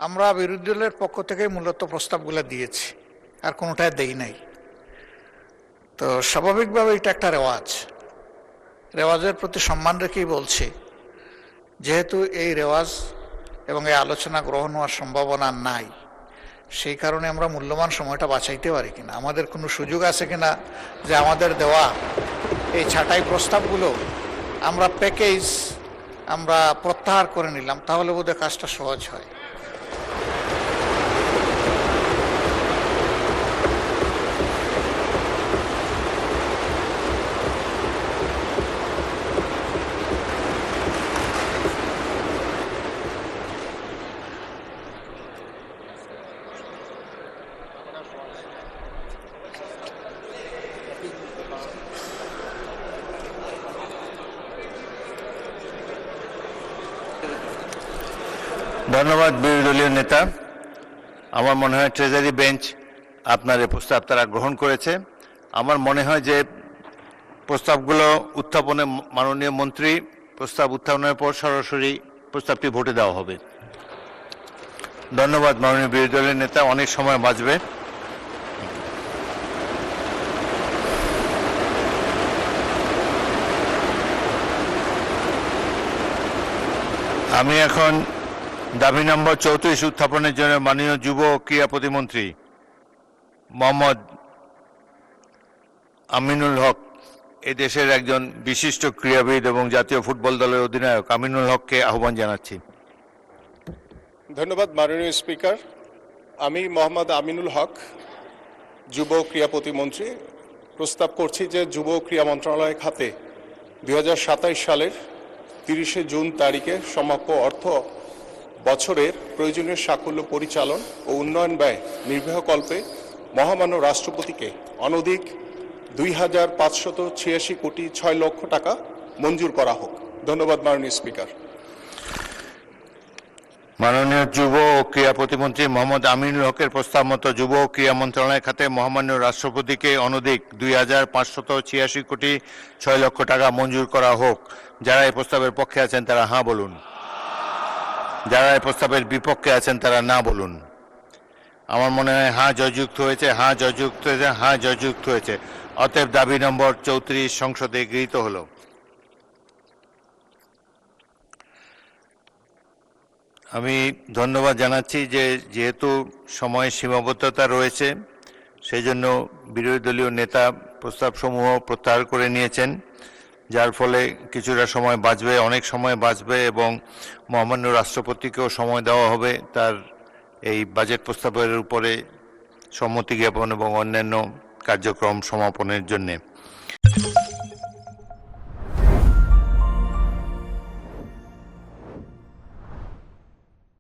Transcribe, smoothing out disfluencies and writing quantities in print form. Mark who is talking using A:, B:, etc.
A: আমরা বিরোধী দলের পক্ষ থেকে মূলত প্রস্তাবগুলো দিয়েছি, আর কোনোটাই দেই নাই। তো স্বাভাবিকভাবে এটা একটা রেওয়াজের প্রতি সম্মান রেখেই বলছি, যেহেতু এই রেওয়াজ এবং এই আলোচনা গ্রহণ হওয়ার সম্ভাবনা নাই, সেই কারণে আমরা মূল্যবান সময়টা বাঁচাইতে পারি কিনা, আমাদের কোনো সুযোগ আছে কিনা যে আমাদের দেওয়া এই ছাঁটাই প্রস্তাবগুলো আমরা আমরা প্রত্যাহার করে নিলাম, তাহলে বোধহয় কাজটা সহজ হয়।
B: ধন্যবাদ বিরোধী দলীয় নেতা। আমার মনে হয় ট্রেজারি বেঞ্চ আপনার এই প্রস্তাব তারা গ্রহণ করেছে। আমার মনে হয় যে প্রস্তাবগুলো উত্থাপনে মাননীয় মন্ত্রী প্রস্তাব উত্থাপনের পর সরাসরি প্রস্তাবটি ভোটে দেওয়া হবে। ধন্যবাদ মাননীয় বিরোধী দলের নেতা, অনেক সময় বাঁচবে। আমি এখন দাবি নম্বর 34 উত্থাপনের জন্য মাননীয় যুব ও ক্রীড়া প্রতিমন্ত্রী মোহাম্মদ আমিনুল হক, এই দেশের একজন বিশিষ্ট ক্রীড়াবিদ এবং জাতীয় ফুটবল দলের অধিনায়ক আমিনুল হককে আহ্বান জানাচ্ছি।
C: ধন্যবাদ মাননীয় স্পিকার। আমি মোহাম্মদ আমিনুল হক, যুব ক্রীড়া প্রতিমন্ত্রী, প্রস্তাব করছি যে যুব ক্রীড়া মন্ত্রণালয় খাতে 2027 সালের 30 জুন তারিখে সমাপ্য অর্থ বছরের প্রয়োজনীয় সাকল্য পরিচালন ও উন্নয়ন ব্যয় নির্বাহকল্পে মহামান্য রাষ্ট্রপতিকে অনধিক 2,586 কোটি 6 লক্ষ টাকা মঞ্জুর করা হোক। ধন্যবাদ মাননীয় স্পিকার।
B: মাননীয় যুব ও ক্রীড়া প্রতিমন্ত্রী মোহাম্মদ আমিনুল হকের প্রস্তাব মতো যুব ও ক্রীড়া মন্ত্রণালয় খাতে মহামান্য রাষ্ট্রপতিকে অনধিক 2,586 কোটি 6 লক্ষ টাকা মঞ্জুর করা হোক। যারা এই প্রস্তাবের পক্ষে আছেন তারা হ্যাঁ বলুন, যারা এই প্রস্তাবের বিপক্ষে আছেন তারা না বলুন। আমার মনে হয় হ্যাঁ জয়যুক্ত হয়েছে, হ্যাঁ জয়যুক্ত হয়েছে, হ্যাঁ জয়যুক্ত হয়েছে। অতএব দাবি নম্বর 34 সংসদে গৃহীত হলো। আমি ধন্যবাদ জানাচ্ছি যে যেহেতু সময়ের সীমাবদ্ধতা রয়েছে, সেই জন্য বিরোধী দলীয় নেতা প্রস্তাবসমূহ প্রত্যাহার করে নিয়েছেন, যার ফলে কিছুটা সময় বাঁচবে, অনেক সময় বাঁচবে এবং মহামান্য রাষ্ট্রপতিকেও সময় দেওয়া হবে তার এই বাজেট প্রস্তাবের উপরে সম্মতি জ্ঞাপন এবং অন্যান্য কার্যক্রম সমাপনের জন্যে।